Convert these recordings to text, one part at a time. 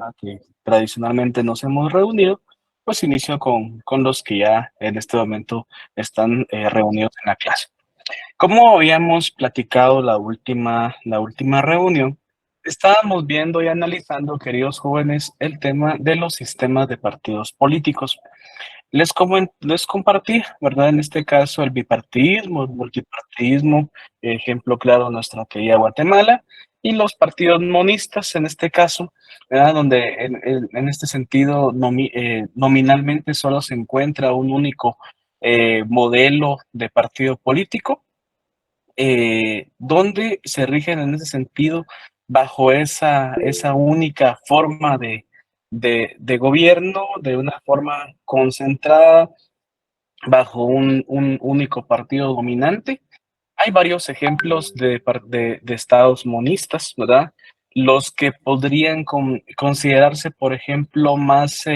¿verdad? Que tradicionalmente nos hemos reunido, pues inicio con los que ya en este momento están reunidos en la clase. Como habíamos platicado la última reunión, estábamos viendo y analizando, queridos jóvenes, el tema de los sistemas de partidos políticos. Les compartí, ¿verdad? En este caso, el bipartidismo, el multipartidismo, ejemplo claro, nuestra querida Guatemala, y los partidos monistas, en este caso, ¿verdad? Donde en este sentido nominalmente solo se encuentra un único modelo de partido político, donde se rigen en ese sentido bajo esa única forma de gobierno, de una forma concentrada bajo un único partido dominante. Hay varios ejemplos de estados monistas, ¿verdad? Los que podrían considerarse, por ejemplo, más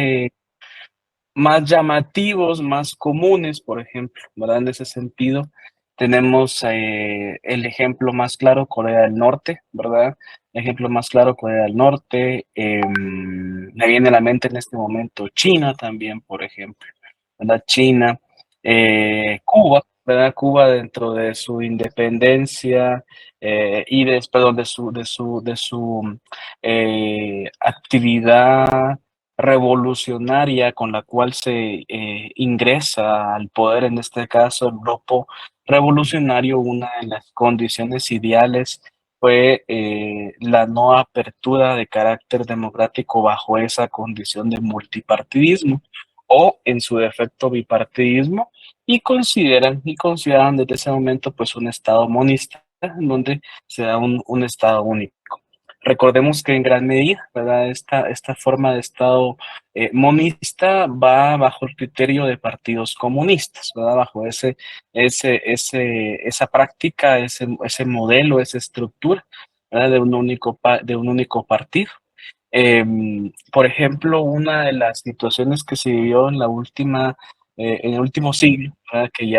llamativos, más comunes, por ejemplo, ¿verdad? En ese sentido, tenemos el ejemplo más claro, Corea del Norte, ¿verdad? El ejemplo más claro, Corea del Norte. Me viene a la mente en este momento China también, por ejemplo, ¿verdad? China, Cuba, ¿verdad? Cuba dentro de su independencia y perdón, de su actividad revolucionaria con la cual se ingresa al poder, en este caso el grupo revolucionario, una de las condiciones ideales fue la no apertura de carácter democrático bajo esa condición de multipartidismo o en su defecto bipartidismo, y consideran desde ese momento pues un estado monista en donde se da un estado único. Recordemos que en gran medida, ¿verdad? Esta forma de Estado monista va bajo el criterio de partidos comunistas, ¿verdad? Bajo esa práctica, ese modelo, esa estructura, ¿verdad? De un único partido. Por ejemplo, una de las situaciones que se vivió en el último siglo, ¿verdad? Que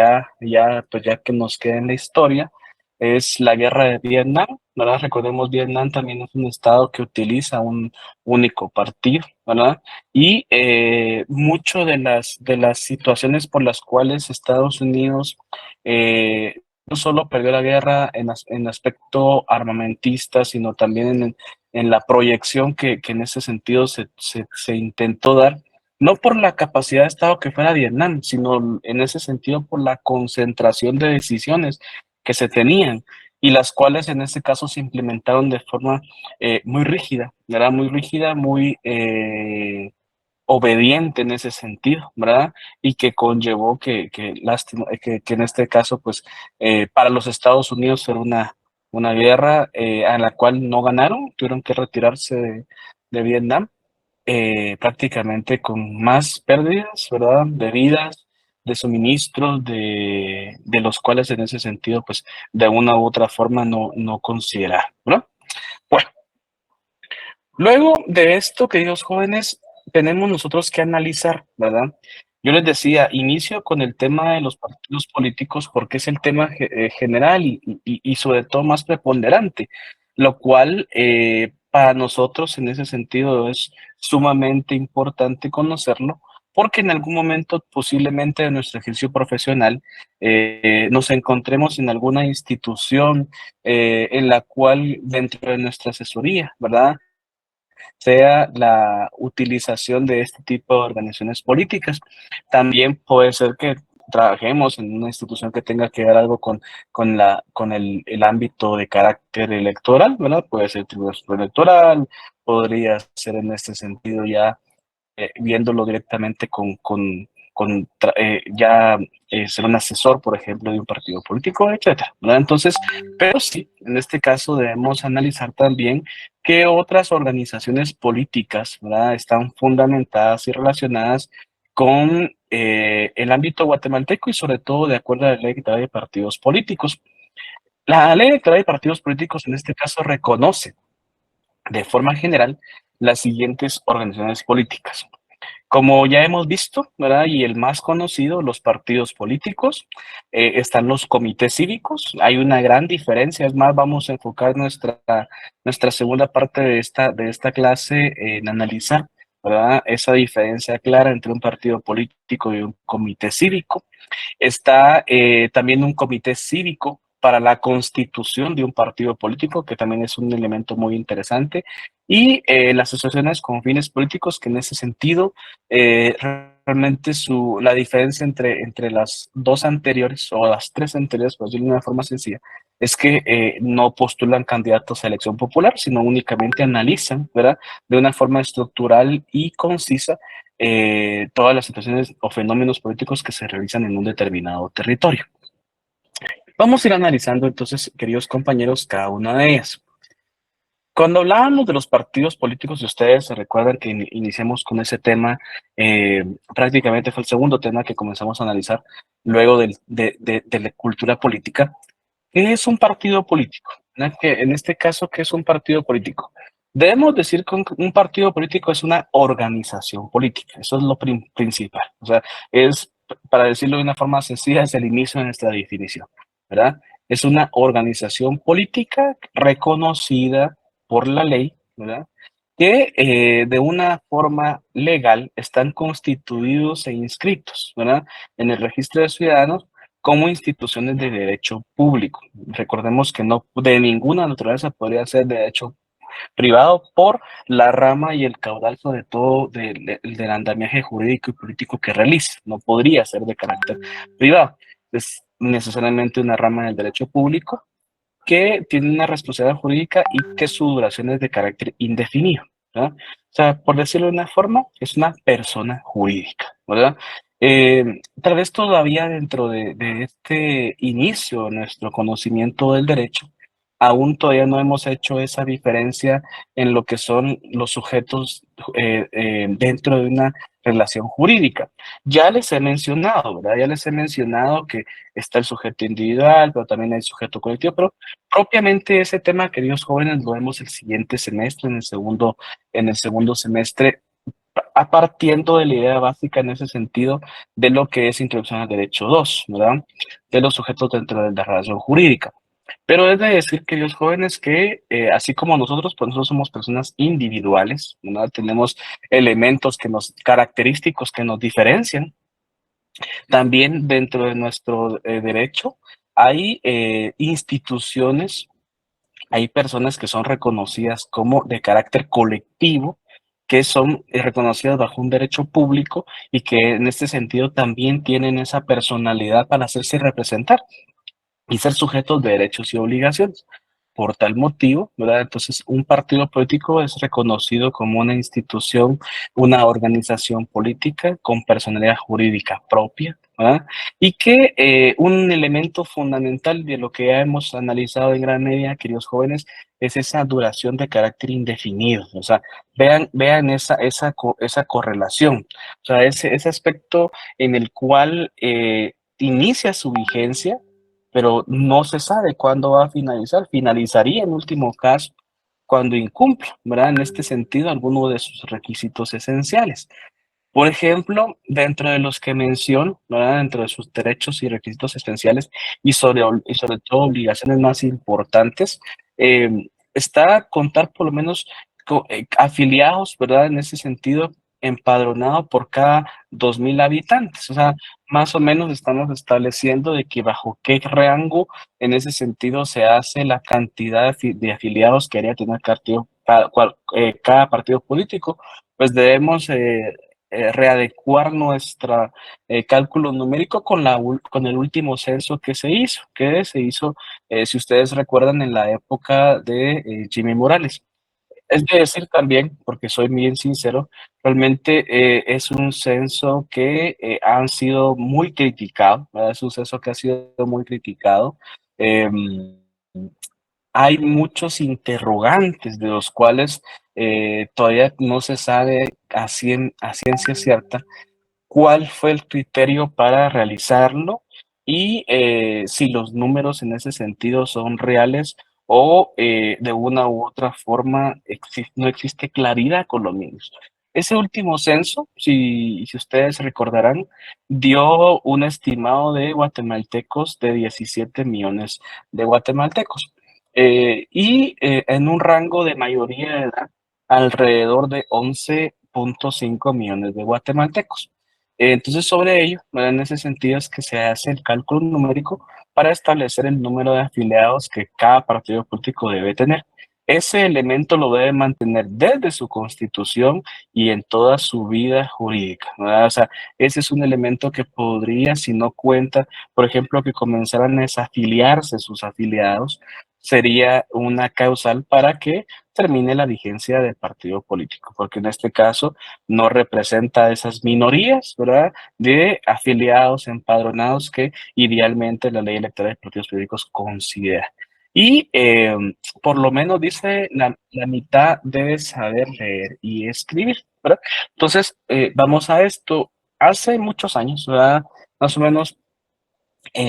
pues ya que nos queda en la historia, es la guerra de Vietnam, ¿verdad? Recordemos, Vietnam también es un estado que utiliza un único partido, ¿verdad? Y mucho de las situaciones por las cuales Estados Unidos no solo perdió la guerra en aspecto armamentista, sino también en la proyección que en ese sentido se intentó dar, no por la capacidad de Estado que fuera Vietnam, sino en ese sentido por la concentración de decisiones que se tenían y las cuales en este caso se implementaron de forma muy rígida, ¿verdad? Muy rígida, muy obediente en ese sentido, ¿verdad? Y que conllevó lástima, que en este caso, pues, para los Estados Unidos era una guerra a la cual no ganaron, tuvieron que retirarse de Vietnam, prácticamente con más pérdidas, ¿verdad? De vidas, de suministros, de los cuales en ese sentido, pues, de una u otra forma no consideraron, ¿no? Bueno, luego de esto, queridos jóvenes, tenemos nosotros que analizar, ¿verdad? Yo les decía, inicio con el tema de los partidos políticos porque es el tema general y sobre todo más preponderante, lo cual para nosotros en ese sentido es sumamente importante conocerlo porque en algún momento posiblemente de nuestro ejercicio profesional nos encontremos en alguna institución en la cual dentro de nuestra asesoría, ¿verdad? Sea la utilización de este tipo de organizaciones políticas. También puede ser que trabajemos en una institución que tenga que ver algo con el ámbito de carácter electoral, ¿verdad? Puede ser el Tribunal Supremo Electoral, podría ser en este sentido ya viéndolo directamente ya ser un asesor, por ejemplo, de un partido político, etcétera, ¿verdad? Entonces, pero sí, en este caso debemos analizar también qué otras organizaciones políticas, ¿verdad? Están fundamentadas y relacionadas con el ámbito guatemalteco y sobre todo de acuerdo a la ley electoral de partidos políticos. La ley electoral de partidos políticos en este caso reconoce de forma general las siguientes organizaciones políticas. Como ya hemos visto, ¿verdad? Y el más conocido, los partidos políticos, están los comités cívicos. Hay una gran diferencia, es más, vamos a enfocar nuestra segunda parte de esta clase en analizar, ¿verdad? Esa diferencia clara entre un partido político y un comité cívico. Está también un comité cívico para la constitución de un partido político, que también es un elemento muy interesante, y las asociaciones con fines políticos, que en ese sentido, eh, realmente la diferencia entre las dos anteriores o las tres anteriores, por decirlo de una forma sencilla, es que no postulan candidatos a elección popular, sino únicamente analizan, ¿verdad? De una forma estructural y concisa todas las situaciones o fenómenos políticos que se realizan en un determinado territorio. Vamos a ir analizando entonces, queridos compañeros, cada una de ellas. Cuando hablábamos de los partidos políticos, si ustedes se recuerdan que iniciamos con ese tema, prácticamente fue el segundo tema que comenzamos a analizar luego de la cultura política. ¿Qué es un partido político? En este caso, ¿qué es un partido político? Debemos decir que un partido político es una organización política. Eso es lo principal. O sea, para decirlo de una forma sencilla, es el inicio de nuestra definición, ¿verdad? Es una organización política reconocida por la ley, ¿verdad? Que de una forma legal están constituidos e inscritos, ¿verdad? En el registro de ciudadanos como instituciones de derecho público. Recordemos que no de ninguna naturaleza podría ser de derecho privado por la rama y el caudal, sobre todo del andamiaje jurídico y político que realiza. No podría ser de carácter privado. Es necesariamente una rama del derecho público que tiene una responsabilidad jurídica y que su duración es de carácter indefinido, ¿verdad? O sea, por decirlo de una forma, es una persona jurídica, ¿verdad? Tal vez todavía dentro de este inicio de nuestro conocimiento del derecho, aún todavía no hemos hecho esa diferencia en lo que son los sujetos dentro de una relación jurídica. Ya les he mencionado, ¿verdad? Ya les he mencionado que está el sujeto individual, pero también hay sujeto colectivo, pero propiamente ese tema, queridos jóvenes, lo vemos el siguiente semestre, en el segundo semestre, partiendo de la idea básica en ese sentido de lo que es Introducción al Derecho 2, ¿verdad? De los sujetos dentro de la relación jurídica. Pero es de decir, queridos jóvenes, que así como nosotros, pues nosotros somos personas individuales, ¿verdad? Tenemos elementos característicos que nos diferencian. También dentro de nuestro derecho hay instituciones, hay personas que son reconocidas como de carácter colectivo, que son reconocidas bajo un derecho público y que en este sentido también tienen esa personalidad para hacerse representar y ser sujetos de derechos y obligaciones. Por tal motivo, ¿verdad? Entonces, un partido político es reconocido como una institución, una organización política con personalidad jurídica propia, ¿verdad? Y que un elemento fundamental de lo que ya hemos analizado en gran medida, queridos jóvenes, es esa duración de carácter indefinido. O sea, vean esa correlación, o sea, ese aspecto en el cual inicia su vigencia, pero no se sabe cuándo va a finalizar. Finalizaría en último caso cuando incumpla, ¿verdad? En este sentido, alguno de sus requisitos esenciales. Por ejemplo, dentro de los que menciono, ¿verdad? Dentro de sus derechos y requisitos esenciales y sobre todo obligaciones más importantes, eh, está contar por lo menos afiliados, ¿verdad? En ese sentido, empadronado por cada 2.000 habitantes. O sea, más o menos estamos estableciendo de que bajo qué rango en ese sentido se hace la cantidad de afiliados que haría tener cada partido político. Pues debemos readecuar nuestro cálculo numérico con el último censo que se hizo, si ustedes recuerdan, en la época de Jimmy Morales. Es de decir también, porque soy bien sincero, realmente es un censo que han sido muy criticado, ¿verdad? Es un censo que ha sido muy criticado. Em, Hay muchos interrogantes de los cuales todavía no se sabe a ciencia cierta cuál fue el criterio para realizarlo y si los números en ese sentido son reales o de una u otra forma no existe claridad con los mismos. Ese último censo, si ustedes recordarán, dio un estimado de guatemaltecos de 17 millones de guatemaltecos. En un rango de mayoría de edad, alrededor de 11,5 millones de guatemaltecos. Entonces, sobre ello, ¿verdad? En ese sentido es que se hace el cálculo numérico para establecer el número de afiliados que cada partido político debe tener. Ese elemento lo debe mantener desde su constitución y en toda su vida jurídica, ¿verdad? O sea, ese es un elemento que podría, si no cuenta, por ejemplo, que comenzaran a desafiliarse sus afiliados, sería una causal para que termine la vigencia del partido político, porque en este caso no representa esas minorías, ¿verdad?, de afiliados empadronados que idealmente la ley electoral de partidos políticos considera. Y por lo menos dice la mitad debe saber leer y escribir, ¿verdad? Entonces, vamos a esto. Hace muchos años, ¿verdad? Más o menos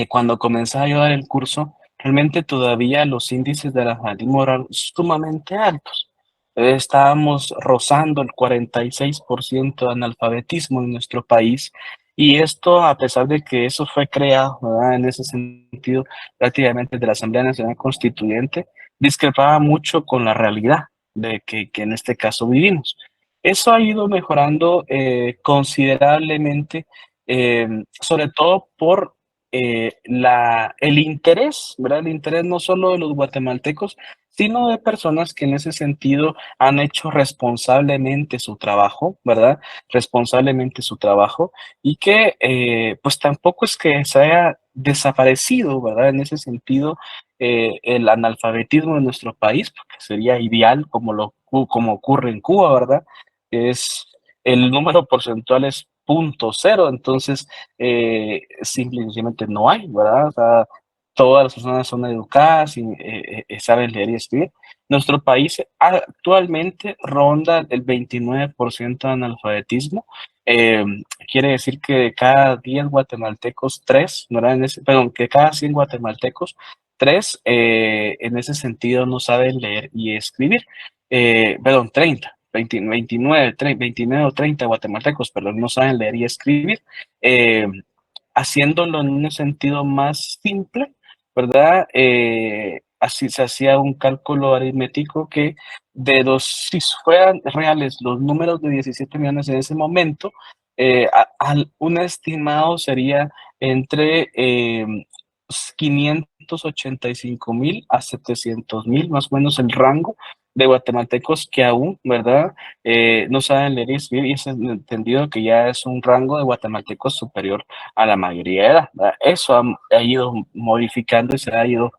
cuando comenzaba yo a dar el curso, realmente todavía los índices de analfabetismo eran sumamente altos. Estábamos rozando el 46% de analfabetismo en nuestro país y esto a pesar de que eso fue creado, ¿verdad? En ese sentido, prácticamente de la Asamblea Nacional Constituyente, discrepaba mucho con la realidad de que en este caso vivimos. Eso ha ido mejorando considerablemente, sobre todo por el interés, ¿verdad? El interés no solo de los guatemaltecos, sino de personas que en ese sentido han hecho responsablemente su trabajo, ¿verdad? Responsablemente su trabajo y que pues tampoco es que se haya desaparecido, ¿verdad? En ese sentido, el analfabetismo en nuestro país, porque sería ideal como ocurre en Cuba, ¿verdad? Es el número porcentual es 0.0, entonces simplemente no hay, ¿verdad? O sea, todas las personas son educadas y saben leer y escribir. Nuestro país actualmente ronda el 29% de analfabetismo. Eh, Quiere decir que de cada 10 guatemaltecos, 3, ¿verdad? Perdón, que cada 100 guatemaltecos, 3 en ese sentido no saben leer y escribir. Perdón, 30. 29 o 30 guatemaltecos, perdón, no saben leer y escribir. Eh, Haciéndolo en un sentido más simple, ¿verdad? Así se hacía un cálculo aritmético que si fueran reales los números de 17 millones en ese momento, un estimado sería entre 585,000 a 700,000, más o menos el rango de guatemaltecos que aún, ¿verdad? No saben leer y escribir y es entendido que ya es un rango de guatemaltecos superior a la mayoría de edad, ¿verdad? Eso ha ido modificando y se ha ido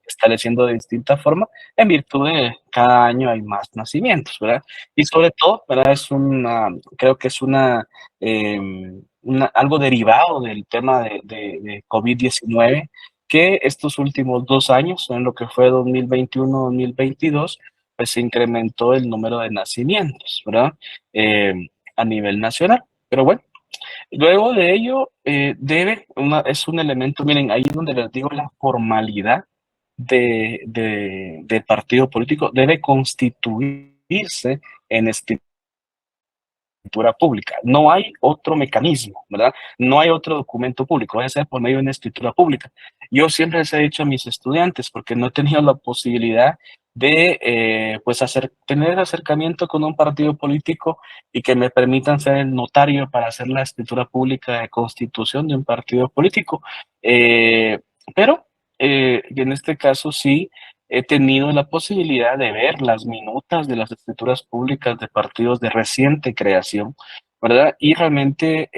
estableciendo de distinta forma en virtud de cada año hay más nacimientos, ¿verdad? Y sobre todo, ¿verdad? Creo que es algo derivado del tema de COVID-19, que estos últimos 2 años, en lo que fue 2021-2022, pues se incrementó el número de nacimientos, ¿verdad? Eh, a nivel nacional. Pero bueno, luego de ello, es un elemento, miren, ahí es donde les digo la formalidad del partido político, debe constituirse en escritura pública. No hay otro mecanismo, ¿verdad? No hay otro documento público, debe ser por medio de una escritura pública. Yo siempre les he dicho a mis estudiantes, porque no he tenido la posibilidad de pues tener acercamiento con un partido político y que me permitan ser el notario para hacer la escritura pública de constitución de un partido político. Eh, pero en este caso sí he tenido la posibilidad de ver las minutas de las escrituras públicas de partidos de reciente creación, ¿verdad? Y realmente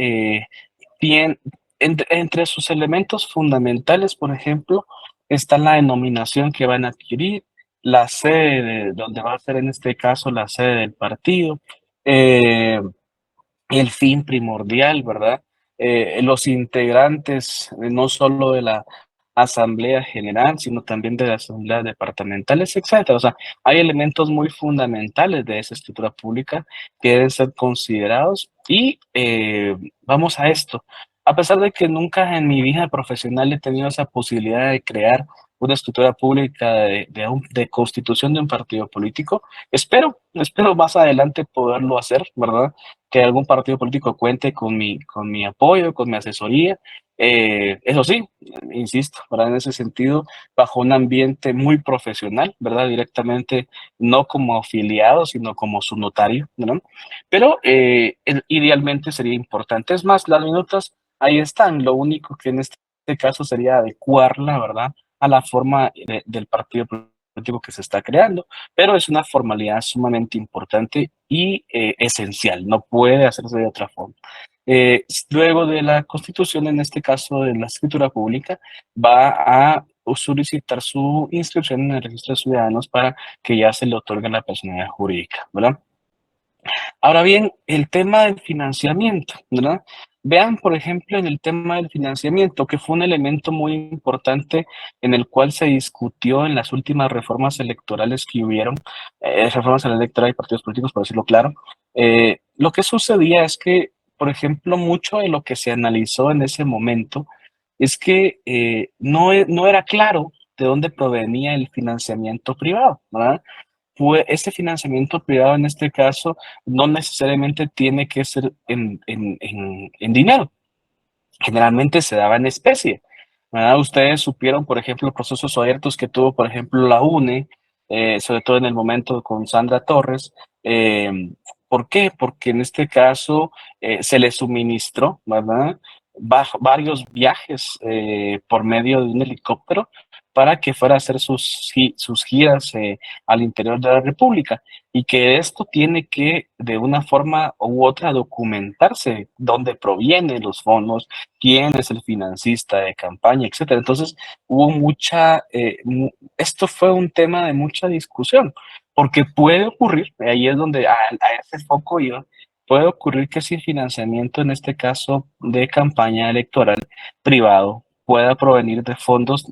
bien, entre sus elementos fundamentales, por ejemplo, está la denominación que van a adquirir, la sede de donde va a ser en este caso la sede del partido, eh, el fin primordial, ¿verdad? Los integrantes, no solo de la Asamblea General, sino también de las asambleas departamentales, etcétera. O sea, hay elementos muy fundamentales de esa escritura pública que deben ser considerados y vamos a esto. A pesar de que nunca en mi vida profesional he tenido esa posibilidad de crear una escritura pública de constitución de un partido político. Espero más adelante poderlo hacer, ¿verdad? Que algún partido político cuente con mi apoyo, con mi asesoría. Eso sí, insisto, ¿verdad? En ese sentido, bajo un ambiente muy profesional, ¿verdad? Directamente, no como afiliado, sino como su notario, ¿no? Pero idealmente sería importante. Es más, las minutas ahí están. Lo único que en este caso sería adecuarla, ¿verdad? A la forma del partido político que se está creando, pero es una formalidad sumamente importante y esencial. No puede hacerse de otra forma. Luego de la constitución, en este caso de la escritura pública, va a solicitar su inscripción en el registro de ciudadanos para que ya se le otorgue la personalidad jurídica, ¿verdad? Ahora bien, el tema del financiamiento, ¿verdad? Vean, por ejemplo, en el tema del financiamiento, que fue un elemento muy importante en el cual se discutió en las últimas reformas electorales que hubieron, reformas electorales y partidos políticos, por decirlo claro. Lo que sucedía es que, por ejemplo, mucho de lo que se analizó en ese momento es que no era claro de dónde provenía el financiamiento privado, ¿verdad? Pues ese financiamiento privado en este caso no necesariamente tiene que ser en dinero, generalmente se daba en especie, ¿verdad? Ustedes supieron, por ejemplo, procesos abiertos que tuvo, por ejemplo, la UNE, sobre todo en el momento con Sandra Torres. Eh, ¿Por qué? Porque en este caso se le suministró, ¿verdad? Varios viajes por medio de un helicóptero para que fuera a hacer sus giras al interior de la República y que esto tiene que de una forma u otra documentarse dónde provienen los fondos, quién es el financista de campaña, etcétera. Entonces, hubo esto fue un tema de mucha discusión, porque puede ocurrir, ahí es donde a ese foco iba, puede ocurrir que si financiamiento, en este caso de campaña electoral privado, pueda provenir de fondos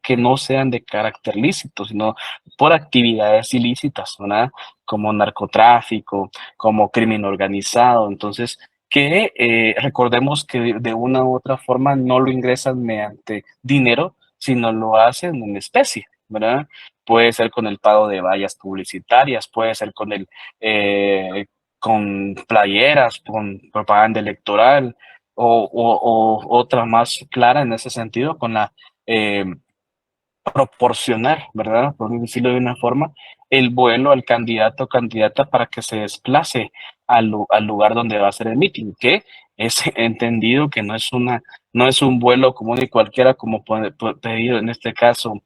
que no sean de carácter lícito, sino por actividades ilícitas, ¿verdad? Como narcotráfico, como crimen organizado. Entonces, que recordemos que de una u otra forma no lo ingresan mediante dinero, sino lo hacen en especie, ¿verdad? Puede ser con el pago de vallas publicitarias, puede ser con playeras, con propaganda electoral, o otra más clara en ese sentido, con la eh, proporcionar, ¿verdad? Por decirlo de una forma, el vuelo al candidato o candidata para que se desplace al lugar donde va a ser el meeting, que es entendido que no es un vuelo común y cualquiera como pedir en este caso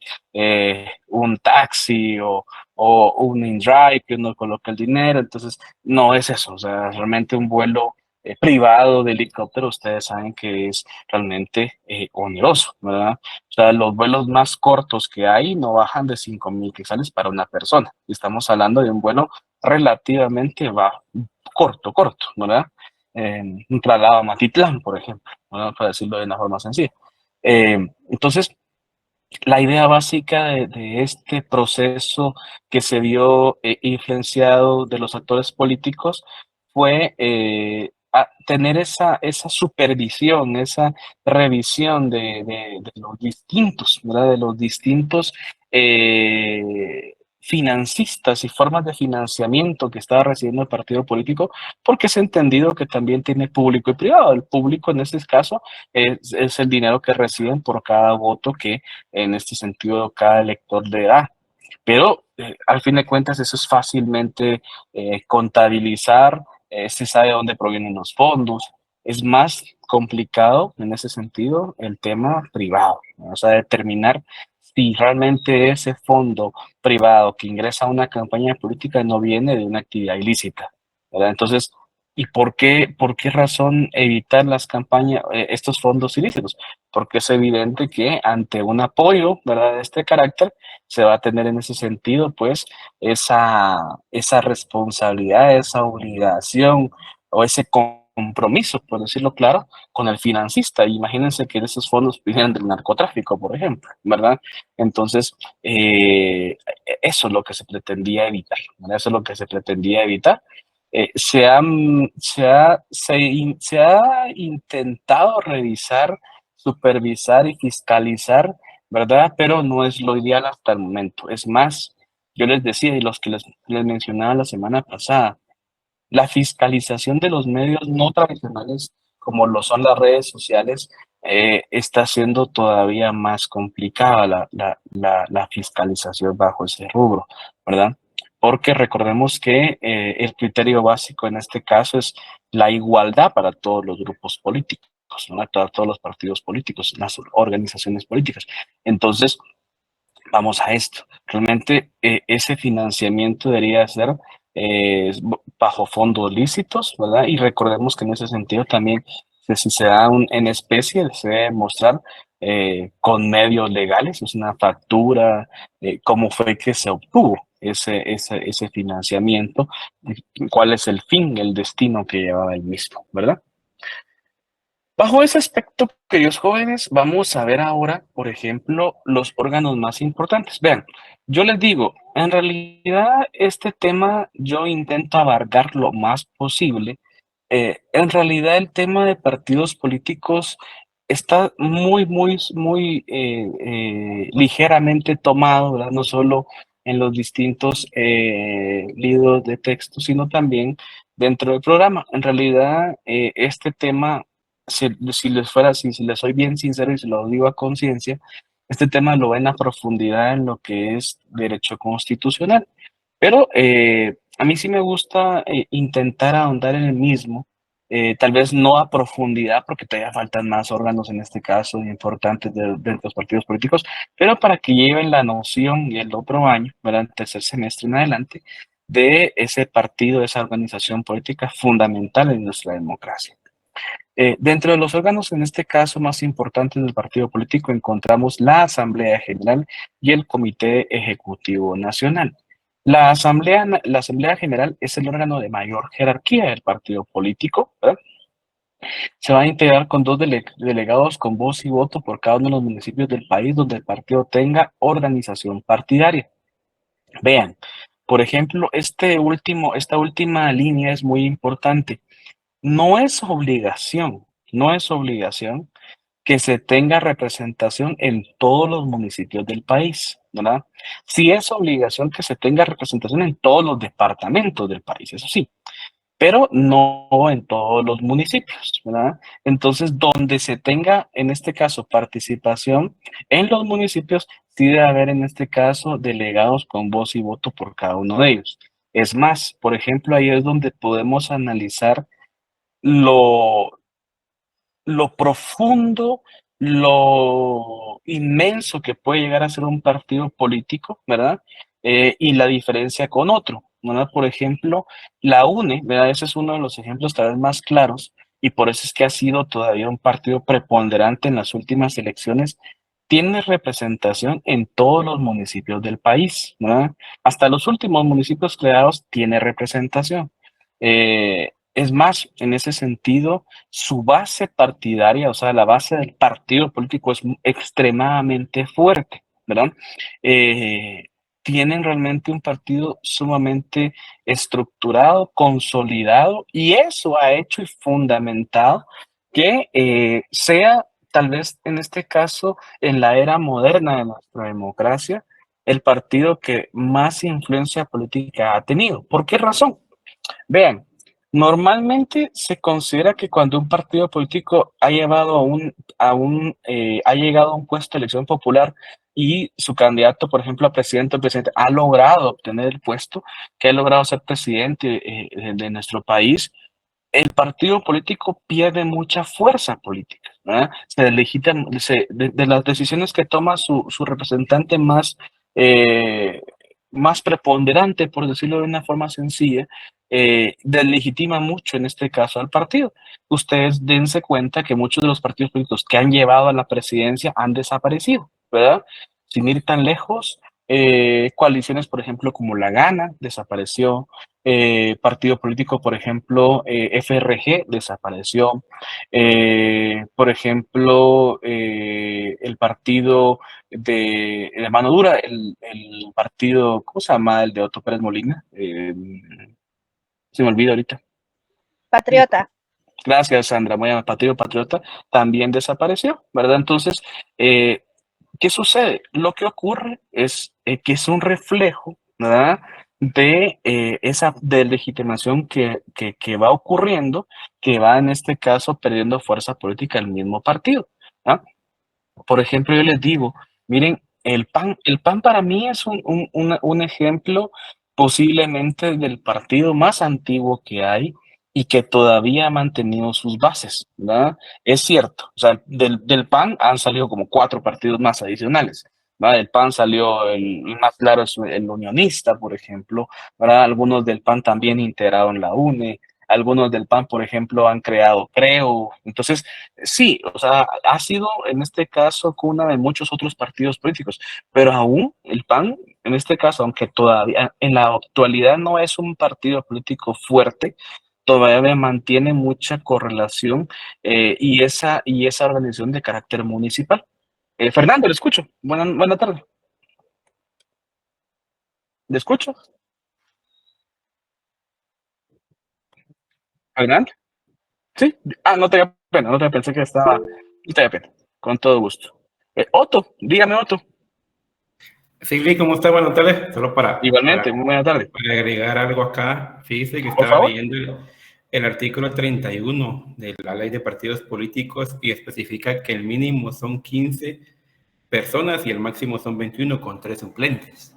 un taxi o un in-drive que uno coloca el dinero, entonces no es eso, o sea, realmente un vuelo privado de helicóptero, ustedes saben que es realmente oneroso, ¿verdad? O sea, los vuelos más cortos que hay no bajan de 5.000 quetzales para una persona. Estamos hablando de un vuelo relativamente corto, ¿verdad? Un traslado a Matitlán, por ejemplo, ¿verdad? Para decirlo de una forma sencilla. Entonces, la idea básica de este proceso que se vio influenciado de los actores políticos fue tener esa supervisión, esa revisión de los distintos, ¿verdad? De los distintos financistas y formas de financiamiento que estaba recibiendo el partido político, porque es entendido que también tiene público y privado. El público en este caso es el dinero que reciben por cada voto que en este sentido cada elector le da. Pero al fin de cuentas eso es fácilmente contabilizar, se sabe dónde provienen los fondos. Es más complicado en ese sentido el tema privado, ¿no? O sea, determinar si realmente ese fondo privado que ingresa a una campaña política no viene de una actividad ilícita, ¿verdad? Entonces, ¿y por qué razón evitar las campañas, estos fondos ilícitos? Porque es evidente que ante un apoyo, ¿verdad?, de este carácter, se va a tener en ese sentido, pues, esa responsabilidad, esa obligación o ese compromiso, por decirlo claro, con el financista. Imagínense que esos fondos vienen del narcotráfico, por ejemplo, ¿verdad? Entonces, eso es lo que se pretendía evitar, ¿verdad? Eso es lo que se pretendía evitar. Se ha intentado revisar, supervisar y fiscalizar ¿verdad? Pero no es lo ideal hasta el momento. Es más, yo les decía y los que les mencionaba la semana pasada, la fiscalización de los medios no tradicionales, como lo son las redes sociales, está siendo todavía más complicada la fiscalización bajo ese rubro, ¿verdad? Porque recordemos que el criterio básico en este caso es la igualdad para todos los grupos políticos, ¿no? Para todos los partidos políticos, las organizaciones políticas. Entonces, vamos a esto. Realmente ese financiamiento debería ser bajo fondos lícitos, ¿verdad? Y recordemos que en ese sentido también, si se da en especie, se debe mostrar con medios legales, es una factura, cómo fue que se obtuvo ese financiamiento, cuál es el fin, el destino que llevaba el mismo, ¿verdad? Bajo ese aspecto, queridos jóvenes, vamos a ver ahora, por ejemplo, los órganos más importantes. Vean, yo les digo, en realidad este tema yo intento abarcar lo más posible. En realidad el tema de partidos políticos está muy ligeramente tomado, ¿verdad? No solo en los distintos libros de texto, sino también dentro del programa. En realidad, este tema si les soy bien sincero y se lo digo a conciencia, este tema lo ven a profundidad en lo que es derecho constitucional. Pero a mí sí me gusta intentar ahondar en el mismo, tal vez no a profundidad, porque todavía faltan más órganos en este caso importantes de los partidos políticos, pero para que lleven la noción y el otro año, ¿verdad? El tercer semestre en adelante, de ese partido, esa organización política fundamental en nuestra democracia. Dentro de los órganos, en este caso, más importantes del partido político, encontramos la Asamblea General y el Comité Ejecutivo Nacional. La Asamblea General es el órgano de mayor jerarquía del partido político, ¿verdad? Se va a integrar con dos delegados con voz y voto por cada uno de los municipios del país donde el partido tenga organización partidaria. Vean, por ejemplo, esta última línea es muy importante. No es obligación, no es obligación que se tenga representación en todos los municipios del país, ¿verdad? Sí es obligación que se tenga representación en todos los departamentos del país, eso sí, pero no en todos los municipios, ¿verdad? Entonces, donde se tenga, en este caso, participación en los municipios, sí debe haber, en este caso, delegados con voz y voto por cada uno de ellos. Es más, por ejemplo, ahí es donde podemos analizar lo, lo profundo, lo inmenso que puede llegar a ser un partido político, ¿verdad? Y la diferencia con otro, ¿verdad? Por ejemplo, la UNE, ¿verdad? Ese es uno de los ejemplos tal vez más claros y por eso es que ha sido todavía un partido preponderante en las últimas elecciones. Tiene representación en todos los municipios del país, ¿verdad? Hasta los últimos municipios creados tiene representación. Es más, en ese sentido, su base partidaria, o sea, la base del partido político es extremadamente fuerte, ¿verdad? Eh, Tienen realmente un partido sumamente estructurado, consolidado, y eso ha hecho y fundamentado que sea, tal vez en este caso, en la era moderna de nuestra democracia, el partido que más influencia política ha tenido. ¿Por qué razón? Vean, normalmente se considera que cuando un partido político ha llevado ha llegado a un puesto de elección popular y su candidato, por ejemplo, a presidente o presidente, ha logrado obtener el puesto, que ha logrado ser presidente de nuestro país, el partido político pierde mucha fuerza política, ¿verdad? Se deslegitima, de las decisiones que toma su representante eh, más preponderante, por decirlo de una forma sencilla, deslegitima mucho en este caso al partido. Ustedes dense cuenta que muchos de los partidos políticos que han llevado a la presidencia han desaparecido, ¿verdad? Sin ir tan lejos, coaliciones, por ejemplo, como La Gana, desapareció, partido político, por ejemplo, FRG desapareció. Por ejemplo, el partido de mano dura, el partido, ¿cómo se llama? El de Otto Pérez Molina. Se me olvida ahorita. Patriota. Gracias, Sandra. Muy amable. Partido Patriota también desapareció, ¿verdad? Entonces, ¿qué sucede? Lo que ocurre es que es un reflejo, ¿verdad? De esa deslegitimación que va ocurriendo, que va en este caso perdiendo fuerza política el mismo partido. ¿Ah? Por ejemplo, yo les digo, miren, el PAN para mí es un ejemplo posiblemente del partido más antiguo que hay y que todavía ha mantenido sus bases, ¿verdad? Es cierto, o sea, del PAN han salido como 4 partidos más adicionales, ¿verdad? Del PAN salió el más claro es el unionista, por ejemplo, ¿verdad? Algunos del PAN también integraron la UNE, algunos del PAN, por ejemplo, han creado Creo. Entonces, sí, o sea, ha sido en este caso cuna de muchos otros partidos políticos, pero aún el PAN, en este caso, aunque todavía en la actualidad no es un partido político fuerte, todavía mantiene mucha correlación y esa organización de carácter municipal. Fernando, le escucho. Buena tarde. ¿Le escucho? Adelante. Sí. Ah, no te da pena, no te pensé que estaba. No te da pena. Con todo gusto. Otto, dígame, Otto. Sí, Lee, ¿cómo está? Buenas tardes. Solo Igualmente, muy buena tarde. para agregar algo acá, fíjese que Por estaba favor. leyendo el artículo 31 de la Ley de Partidos Políticos y especifica que el mínimo son 15 personas y el máximo son 21 con 3 suplentes.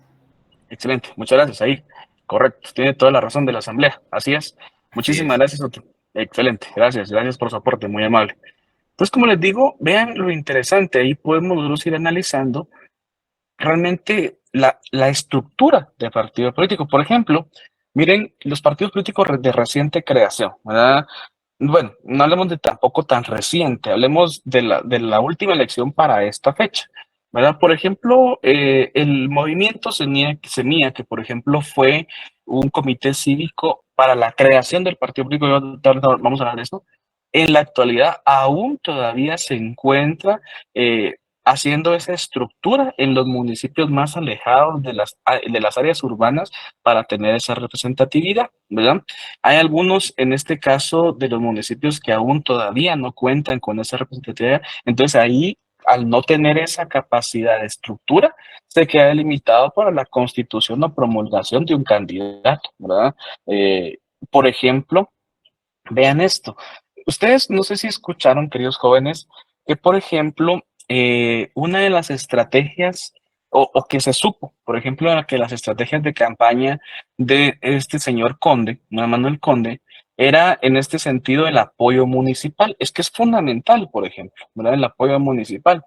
Excelente, muchas gracias. Ahí, correcto, tiene toda la razón de la asamblea. Así es. Así Muchísimas es. gracias, Otto. Excelente, gracias por su aporte, muy amable. Entonces, como les digo, vean lo interesante, ahí podemos nosotros ir analizando realmente la estructura de partido político. Por ejemplo, miren los partidos políticos de reciente creación, ¿verdad? Bueno, no hablemos de tampoco tan reciente, hablemos de la última elección para esta fecha, ¿verdad? Por ejemplo, el movimiento Semilla, que por ejemplo fue un comité cívico para la creación del partido político, vamos a hablar de esto, en la actualidad aún todavía se encuentra haciendo esa estructura en los municipios más alejados de las áreas urbanas para tener esa representatividad, ¿verdad? Hay algunos, en este caso, de los municipios que aún todavía no cuentan con esa representatividad. Entonces ahí, al no tener esa capacidad de estructura, se queda limitado para la constitución o promulgación de un candidato, ¿verdad? Eh, por ejemplo, vean esto. Ustedes no sé si escucharon, queridos jóvenes, que por ejemplo, una de las estrategias, o que se supo, por ejemplo, que las estrategias de campaña de este señor Conde, Manuel Conde, era en este sentido el apoyo municipal. Es que es fundamental, por ejemplo, ¿verdad? El apoyo municipal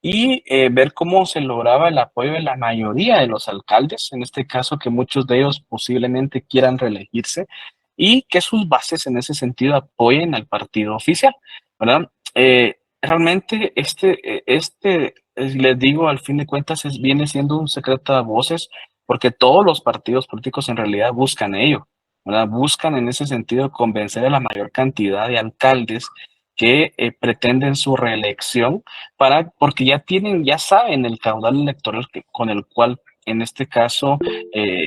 y ver cómo se lograba el apoyo de la mayoría de los alcaldes, en este caso que muchos de ellos posiblemente quieran reelegirse, y que sus bases en ese sentido apoyen al partido oficial, ¿verdad? Realmente les digo, al fin de cuentas, viene siendo un secreto a voces, porque todos los partidos políticos en realidad buscan ello, ¿verdad? Buscan en ese sentido convencer a la mayor cantidad de alcaldes que pretenden su reelección porque ya saben el caudal electoral con el cual en este caso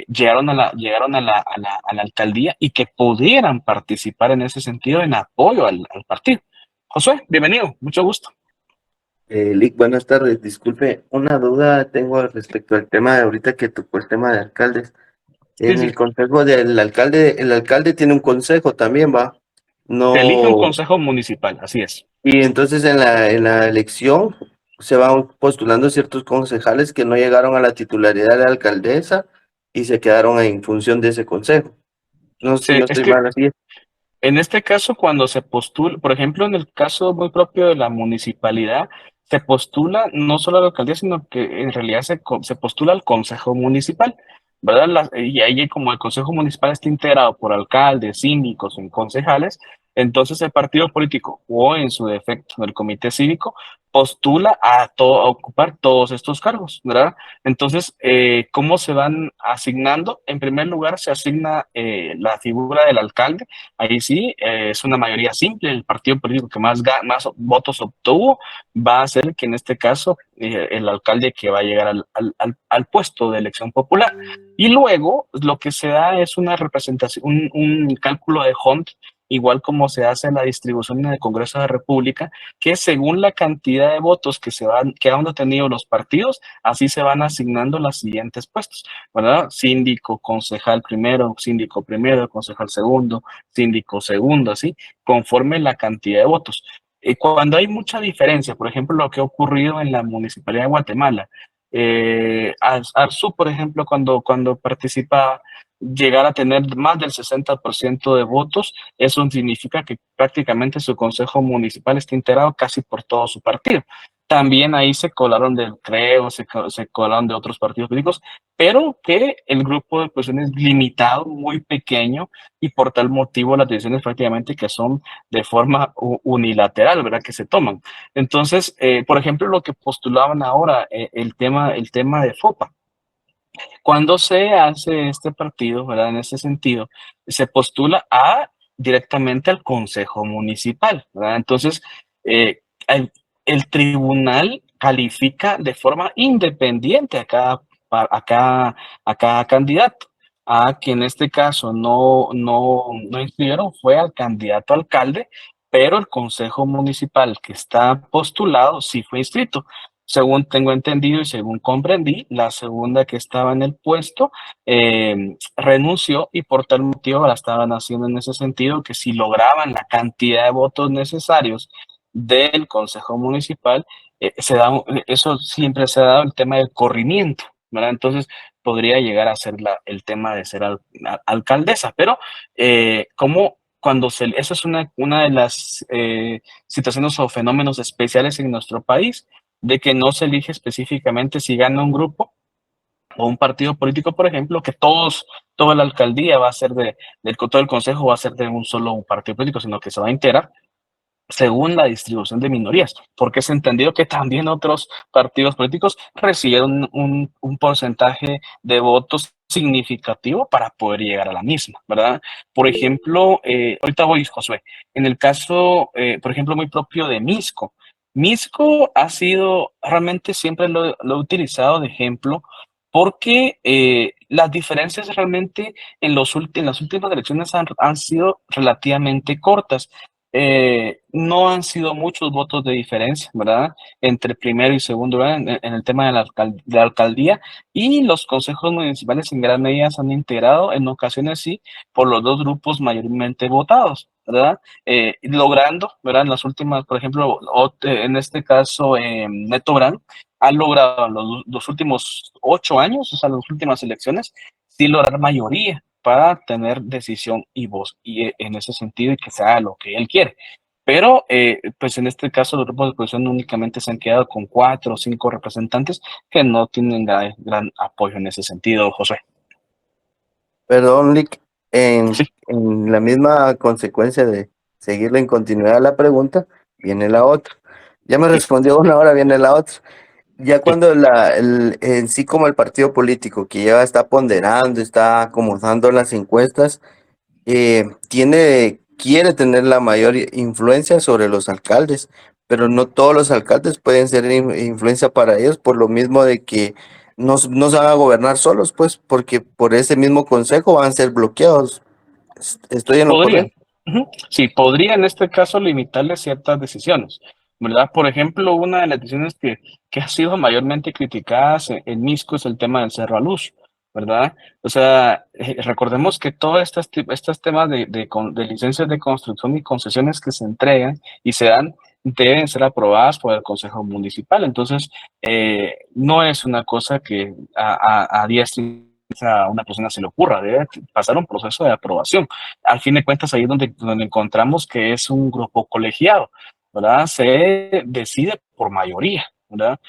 llegaron a la alcaldía y que pudieran participar en ese sentido en apoyo al partido. Josué, bienvenido, mucho gusto. Lick, buenas tardes. Disculpe, una duda tengo respecto al tema de ahorita que tocó el tema de alcaldes. Sí, En sí, el consejo del alcalde, el alcalde tiene un consejo también, ¿va? se elige un No, consejo municipal, así es. y entonces en la elección se van postulando ciertos concejales que no llegaron a la titularidad de la alcaldesa y se quedaron en función de ese consejo. No sé si no Es estoy que mal así. en este caso, cuando se postula, por ejemplo, en el caso muy propio de la municipalidad, se postula no solo a la alcaldía, sino que en realidad se postula al consejo municipal, ¿verdad? Y ahí como el consejo municipal está integrado por alcaldes, síndicos y concejales, entonces el partido político o en su defecto el comité cívico postula a ocupar todos estos cargos, ¿verdad? Entonces, ¿cómo se van asignando? En primer lugar, se asigna la figura del alcalde. Ahí sí, es una mayoría simple. El partido político que más votos obtuvo va a ser que en este caso el alcalde que va a llegar al puesto de elección popular. Y luego lo que se da es una representación, un cálculo de Hunt igual como se hace la distribución en el Congreso de la República, que según la cantidad de votos que han obtenido los partidos, así se van asignando los siguientes puestos, ¿verdad? Síndico, concejal primero, concejal segundo, así, conforme la cantidad de votos. Cuando hay mucha diferencia, por ejemplo, lo que ha ocurrido en la Municipalidad de Guatemala, Arzú, por ejemplo, cuando participa, llegar a tener más del 60% de votos, eso significa que prácticamente su consejo municipal está integrado casi por todo su partido. También ahí se colaron del CREO, se colaron de otros partidos políticos, pero que el grupo de oposición es limitado, muy pequeño, y por tal motivo las decisiones prácticamente que son de forma unilateral, ¿verdad? Que se toman. Entonces, por ejemplo, lo que postulaban ahora, el tema de FOPA. Cuando se hace este partido, ¿verdad? En ese sentido, se postula directamente al Consejo Municipal, ¿verdad? Entonces, eh, el, el tribunal califica de forma independiente a cada candidato. A que en este caso no inscribieron fue al candidato alcalde, pero el Consejo Municipal que está postulado sí fue inscrito. Según tengo entendido y según comprendí, la segunda que estaba en el puesto renunció y por tal motivo la estaban haciendo en ese sentido que si lograban la cantidad de votos necesarios del Consejo Municipal, eso siempre se ha dado el tema del corrimiento, ¿verdad? Entonces podría llegar a ser el tema de ser alcaldesa, pero como esa es una de las situaciones o fenómenos especiales en nuestro país, de que no se elige específicamente si gana un grupo o un partido político, por ejemplo, que toda la alcaldía va a ser todo el consejo va a ser de un solo partido político, sino que se va a integrar según la distribución de minorías, porque es entendido que también otros partidos políticos recibieron un porcentaje de votos significativo para poder llegar a la misma, ¿verdad? Por ejemplo, ahorita voy, Josué, en el caso, por ejemplo, muy propio de Misco. Misco ha sido, realmente siempre lo he utilizado de ejemplo, porque las diferencias realmente en las últimas elecciones han sido relativamente cortas. No han sido muchos votos de diferencia, ¿verdad? Entre primero y segundo, ¿verdad? En el tema de de la alcaldía, y los consejos municipales en gran medida se han integrado, en ocasiones sí, por los dos grupos mayormente votados, ¿verdad? Logrando, ¿verdad? En las últimas, por ejemplo, en este caso, Neto Brand ha logrado en los últimos 8 años, o sea, las últimas elecciones, sí lograr mayoría para tener decisión y voz, y en ese sentido, y que sea lo que él quiere. Pero, pues en este caso, los grupos de oposición únicamente se han quedado con 4 o 5 representantes que no tienen gran apoyo en ese sentido, José. Perdón, Lick, Sí. en la misma consecuencia de seguirle en continuidad la pregunta, viene la otra. Ya me respondió una, ahora viene la otra. Ya cuando en sí como el partido político que ya está ponderando, está acomodando las encuestas, quiere tener la mayor influencia sobre los alcaldes, pero no todos los alcaldes pueden ser influencia para ellos por lo mismo de que no se van a gobernar solos, pues, porque por ese mismo consejo van a ser bloqueados. ¿Estoy en lo Podría. correcto? Ujú. Sí, podría en este caso limitarle ciertas decisiones, ¿verdad? Por ejemplo, una de las decisiones que ha sido mayormente criticadas en Misco es el tema del Cerro a Luz, ¿verdad? O sea, recordemos que todos estos temas de licencias de construcción y concesiones que se entregan y se dan deben ser aprobadas por el Consejo Municipal. Entonces, no es una cosa que a diestra a una persona se le ocurra, debe pasar un proceso de aprobación. Al fin de cuentas, ahí es donde encontramos que es un grupo colegiado, ¿verdad? Se decide por mayoría, ¿verdad?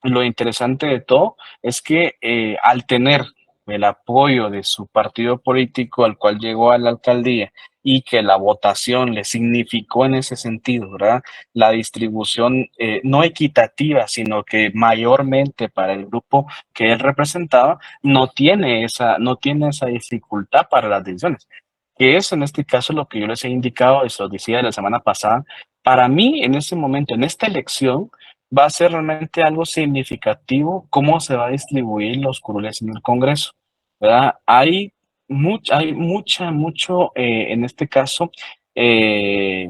Lo interesante de todo es que al tener el apoyo de su partido político al cual llegó a la alcaldía y que la votación le significó en ese sentido, ¿verdad? La distribución no equitativa, sino que mayormente para el grupo que él representaba, no tiene esa dificultad para las decisiones, que es en este caso lo que yo les he indicado, eso lo decía la semana pasada. Para mí, en este momento, en esta elección, va a ser realmente algo significativo cómo se va a distribuir los curules en el Congreso, ¿verdad? Hay hay mucho, en este caso, eh,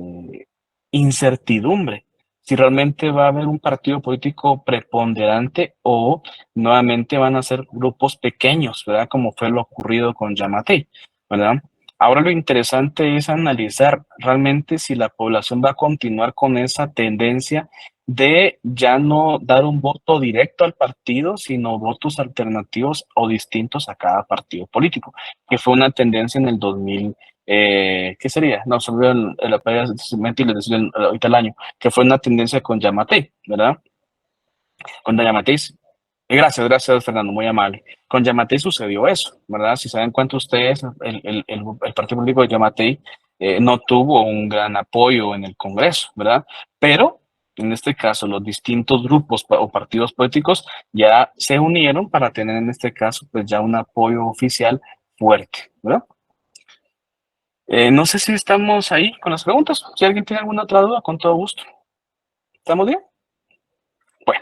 incertidumbre. Si realmente va a haber un partido político preponderante o nuevamente van a ser grupos pequeños, ¿verdad? Como fue lo ocurrido con Yamatei, ¿verdad? Ahora lo interesante es analizar realmente si la población va a continuar con esa tendencia de ya no dar un voto directo al partido, sino votos alternativos o distintos a cada partido político, que fue una tendencia en el 2000, ¿qué sería? No, se me olvidó ahorita el año, que fue una tendencia con Yamatei, ¿verdad? Con Yamatei. Gracias, Fernando, muy amable. Con Yamatei sucedió eso, ¿verdad? Si se dan cuenta ustedes, el partido político de Yamatei no tuvo un gran apoyo en el Congreso, ¿verdad? Pero en este caso, los distintos grupos o partidos políticos ya se unieron para tener en este caso, pues ya un apoyo oficial fuerte, ¿verdad? No sé si estamos ahí con las preguntas. Si alguien tiene alguna otra duda, con todo gusto. ¿Estamos bien? Bueno.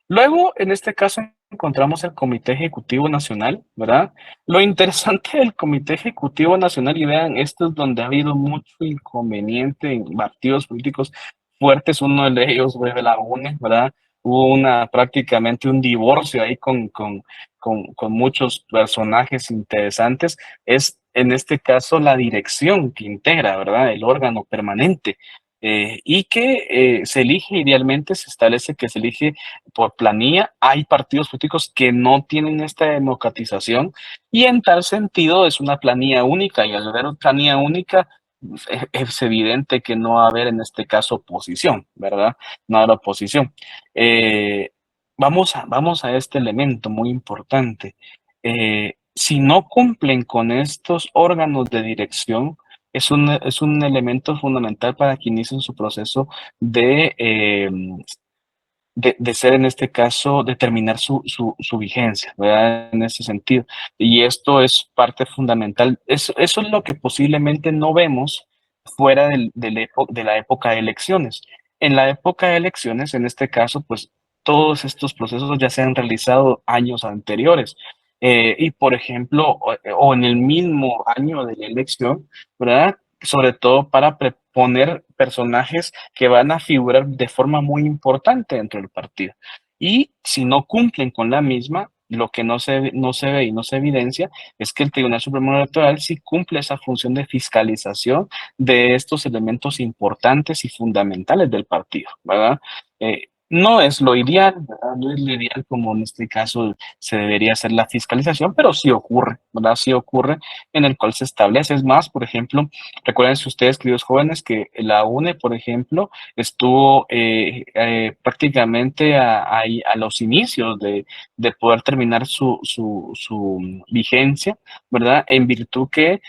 Luego, en este caso, encontramos el Comité Ejecutivo Nacional, ¿verdad? Lo interesante del Comité Ejecutivo Nacional, y vean, esto es donde ha habido mucho inconveniente en partidos políticos fuertes, uno de ellos fue la UNE, ¿verdad? Hubo prácticamente un divorcio ahí con muchos personajes interesantes. Es, en este caso, la dirección que integra, ¿verdad? El órgano permanente. Y que se elige, idealmente se establece que se elige por planilla. Hay partidos políticos que no tienen esta democratización y en tal sentido es una planilla única, y al ver una planilla única es evidente que no va a haber en este caso oposición, ¿verdad? No habrá oposición. Vamos a este elemento muy importante. Si no cumplen con estos órganos de dirección, es un elemento fundamental para que inicien su proceso de ser en este caso, determinar su vigencia, ¿verdad? En ese sentido. Y esto es parte fundamental. Eso es lo que posiblemente no vemos fuera de la época de elecciones. En la época de elecciones, en este caso, pues todos estos procesos ya se han realizado años anteriores. Y por ejemplo, o en el mismo año de la elección, ¿verdad? Sobre todo para poner personajes que van a figurar de forma muy importante dentro del partido. Y si no cumplen con la misma, lo que no se ve y no se evidencia es que el Tribunal Supremo Electoral sí cumple esa función de fiscalización de estos elementos importantes y fundamentales del partido, ¿verdad? No es lo ideal, ¿verdad? No es lo ideal como en este caso se debería hacer la fiscalización, pero sí ocurre, ¿verdad? Sí ocurre, en el cual se establece. Es más, por ejemplo, recuerden ustedes, queridos jóvenes, que la UNE, por ejemplo, estuvo prácticamente a los inicios de poder terminar su vigencia, ¿verdad? En virtud que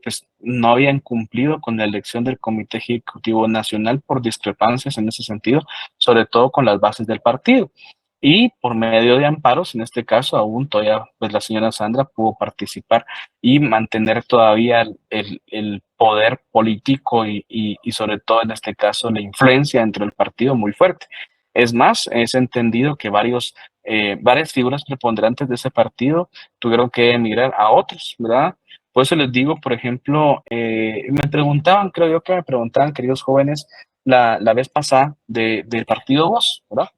pues no habían cumplido con la elección del Comité Ejecutivo Nacional por discrepancias en ese sentido, sobre todo con las bases del partido. Y por medio de amparos, en este caso, aún todavía pues la señora Sandra pudo participar y mantener todavía el poder político y sobre todo en este caso la influencia dentro del partido muy fuerte. Es más, es entendido que varias figuras preponderantes de ese partido tuvieron que emigrar a otros, ¿verdad? Por eso les digo, por ejemplo, me preguntaban, creo yo que me preguntaban, queridos jóvenes, la vez pasada del partido Voz, ¿verdad?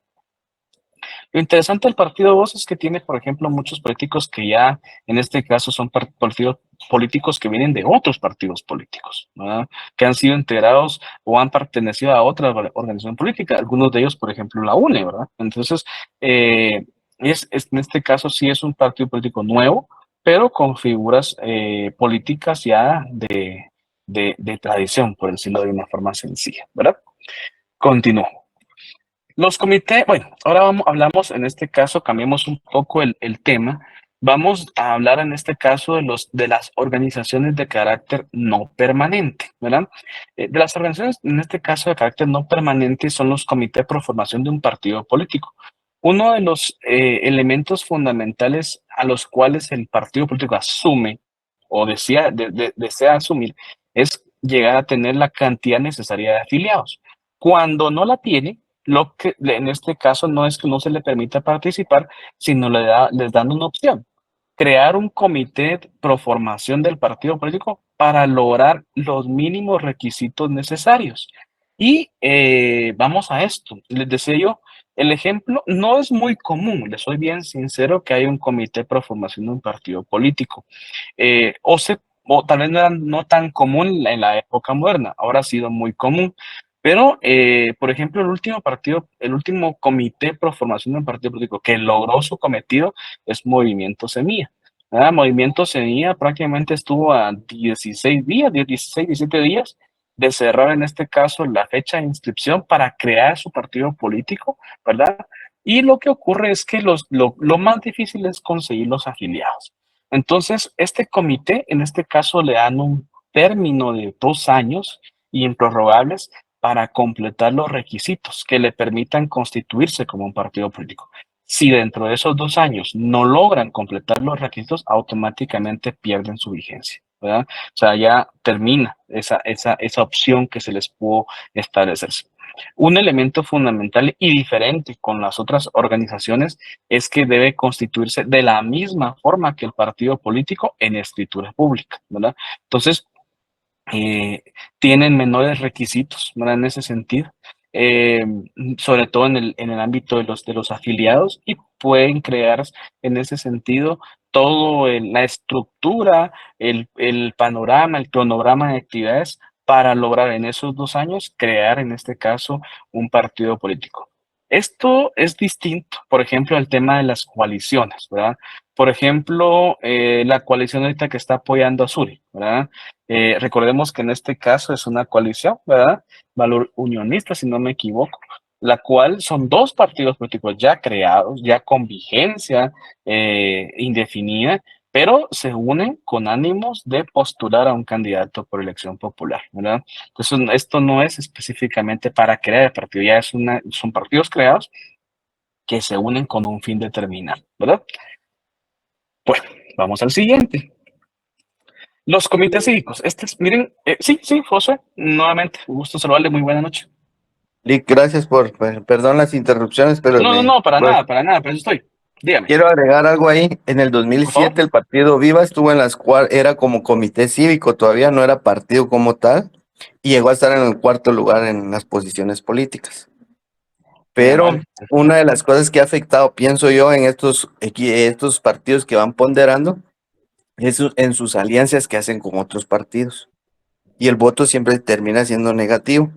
Lo interesante del partido Voz es que tiene, por ejemplo, muchos políticos que ya, en este caso, son partidos políticos que vienen de otros partidos políticos, ¿verdad? Que han sido integrados o han pertenecido a otra organización política, algunos de ellos, por ejemplo, la UNE, ¿verdad? Entonces, en este caso sí es un partido político nuevo, pero con figuras políticas ya de tradición, por decirlo de una forma sencilla, ¿verdad? Continúo. Los comités, bueno, ahora hablamos en este caso, cambiamos un poco el tema. Vamos a hablar en este caso de las organizaciones de carácter no permanente, ¿verdad? De las organizaciones, en este caso de carácter no permanente, son los comités pro formación de un partido político. Uno de los elementos fundamentales a los cuales el partido político asume o desea asumir es llegar a tener la cantidad necesaria de afiliados. Cuando no la tiene, lo que en este caso no es que no se le permita participar, sino les dan una opción. crear un comité pro formación del partido político para lograr los mínimos requisitos necesarios. Y vamos a esto, les decía yo, el ejemplo no es muy común, les soy bien sincero, que hay un comité pro formación de un partido político. O tal vez no tan común en la época moderna, ahora ha sido muy común. Pero, por ejemplo, el último comité pro formación de un partido político que logró su cometido es Movimiento Semilla. ¿Verdad? Movimiento Semilla prácticamente estuvo a 16 días, 16, 17 días de cerrar en este caso la fecha de inscripción para crear su partido político, ¿verdad? Y lo que ocurre es que lo más difícil es conseguir los afiliados. Entonces, este comité, en este caso, le dan un término de 2 años improrrogables para completar los requisitos que le permitan constituirse como un partido político. Si dentro de esos 2 años no logran completar los requisitos, automáticamente pierden su vigencia, ¿verdad? O sea, ya termina esa opción que se les pudo establecer. Un elemento fundamental y diferente con las otras organizaciones es que debe constituirse de la misma forma que el partido político en escritura pública, ¿verdad? Entonces, eh, tienen menores requisitos, ¿verdad? En ese sentido, eh, sobre todo en el ámbito de los afiliados, y pueden crear en ese sentido todo la estructura, el panorama, el cronograma de actividades para lograr en esos 2 años crear, en este caso, un partido político. Esto es distinto, por ejemplo, al tema de las coaliciones, ¿verdad? Por ejemplo, la coalición ahorita que está apoyando a Suri, ¿verdad? Recordemos que en este caso es una coalición, ¿verdad? Valor Unionista, si no me equivoco, la cual son 2 partidos políticos ya creados, ya con vigencia indefinida, pero se unen con ánimos de postular a un candidato por elección popular, ¿verdad? Entonces, esto no es específicamente para crear el partido, ya son partidos creados que se unen con un fin determinado, ¿verdad? Bueno, vamos al siguiente. Los comités cívicos. Miren, sí, José, nuevamente, un gusto saludarle, muy buena noche. Lick, gracias perdón las interrupciones, pero No, para nada, para eso estoy. Dígame, quiero agregar algo ahí. En el por 2007 favor. el partido Viva estuvo en las era como comité cívico, todavía no era partido como tal, y llegó a estar en el 4º lugar en las posiciones políticas. Pero Vale. una de las cosas que ha afectado, pienso yo, en estos partidos que van ponderando, es en sus alianzas que hacen con otros partidos. Y el voto siempre termina siendo negativo,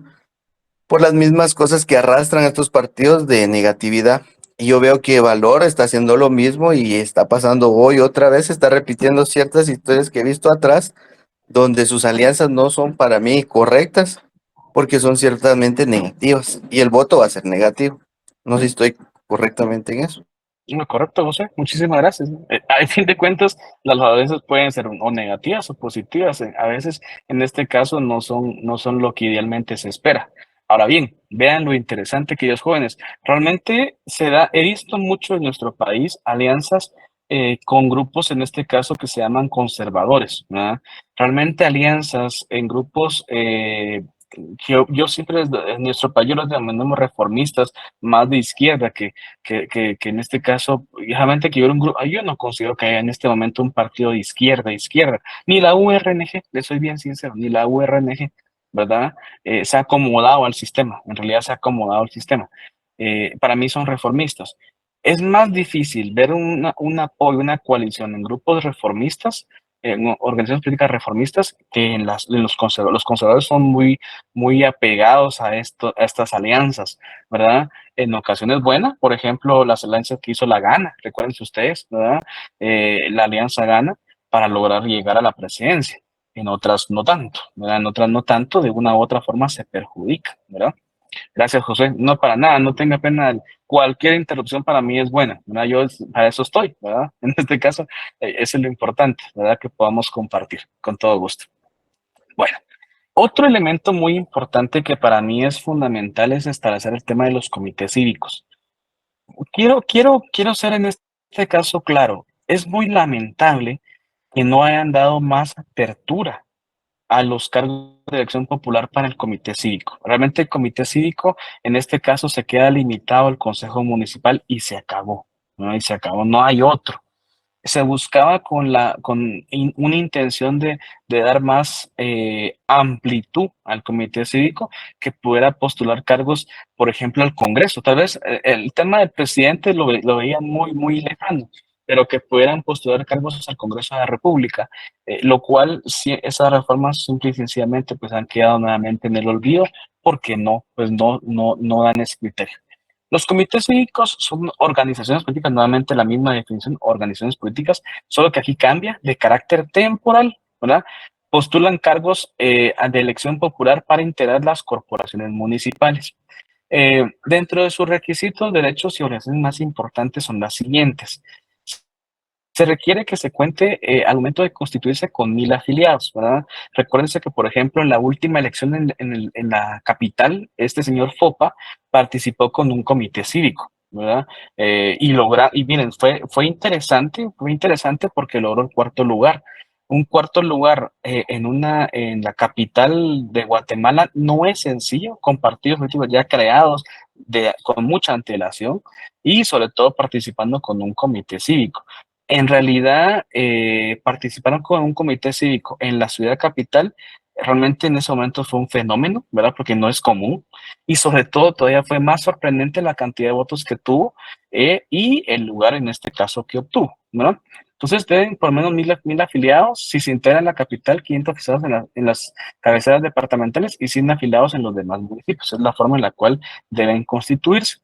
por las mismas cosas que arrastran estos partidos de negatividad. Y yo veo que Valor está haciendo lo mismo y está pasando hoy otra vez, está repitiendo ciertas historias que he visto atrás, donde sus alianzas no son para mí correctas, porque son ciertamente negativas, y el voto va a ser negativo. No sé si estoy correctamente en eso. No, correcto, José. Muchísimas gracias. A fin de cuentas, las valoraciones pueden ser o negativas o positivas. A veces, en este caso, no son lo que idealmente se espera. Ahora bien, vean lo interesante, queridos jóvenes. Realmente he visto mucho en nuestro país alianzas con grupos, en este caso, que se llaman conservadores, ¿verdad? Realmente alianzas en grupos yo siempre en nuestro país los denominamos reformistas, más de izquierda, que en este caso, realmente que yo era un grupo, yo no considero que haya en este momento un partido de izquierda, ni la URNG, le soy bien sincero, ni la URNG, ¿verdad? Se ha acomodado al sistema, en realidad se ha acomodado al sistema. Para mí son reformistas. Es más difícil ver un apoyo, una coalición en grupos reformistas, en organizaciones políticas reformistas, que en los conservadores. Los conservadores son muy apegados a estas alianzas, ¿verdad? En ocasiones buenas, por ejemplo, las alianzas que hizo la Gana, recuérdense ustedes, ¿verdad? La alianza Gana para lograr llegar a la presidencia. En otras no tanto, ¿verdad? En otras no tanto, de una u otra forma se perjudica, ¿verdad? Gracias, José. No, para nada, no tenga pena. Cualquier interrupción para mí es buena, ¿verdad? Para eso estoy, ¿verdad? En este caso, eso es lo importante, ¿verdad? Que podamos compartir con todo gusto. Bueno, otro elemento muy importante que para mí es fundamental es establecer el tema de los comités cívicos. Quiero ser en este caso claro. Es muy lamentable que no hayan dado más apertura a los cargos de elección popular para el comité cívico. Realmente el comité cívico en este caso se queda limitado al consejo municipal y se acabó, ¿no? Y se acabó, no hay otro. se buscaba con una intención de dar más amplitud al comité cívico, que pudiera postular cargos, por ejemplo, al Congreso. Tal vez el tema del presidente lo veían muy, muy lejano, pero que pudieran postular cargos al Congreso de la República, lo cual, sí, esas reformas simple y sencillamente pues han quedado nuevamente en el olvido, porque pues no dan ese criterio. Los comités cívicos son organizaciones políticas, nuevamente la misma definición, organizaciones políticas, solo que aquí cambia de carácter temporal, ¿verdad? Postulan cargos de elección popular para integrar las corporaciones municipales. Dentro de sus requisitos, derechos y obligaciones más importantes son las siguientes. Se requiere que se cuente al momento de constituirse con 1000 afiliados, ¿verdad? Recuérdense que, por ejemplo, en la última elección en la capital, este señor Fopa participó con un comité cívico, ¿verdad? Y miren, fue interesante porque logró el cuarto lugar. Un cuarto lugar en la capital de Guatemala no es sencillo, con partidos políticos ya creados con mucha antelación y sobre todo participando con un comité cívico. En realidad, participaron con un comité cívico en la ciudad capital. Realmente en ese momento fue un fenómeno, ¿verdad? Porque no es común. Y sobre todo, todavía fue más sorprendente la cantidad de votos que tuvo y el lugar en este caso que obtuvo, ¿verdad? Entonces, deben por lo menos 1000 afiliados. Si se integran en la capital, 500 afiliados en las cabeceras departamentales y 100 afiliados en los demás municipios. Es la forma en la cual deben constituirse.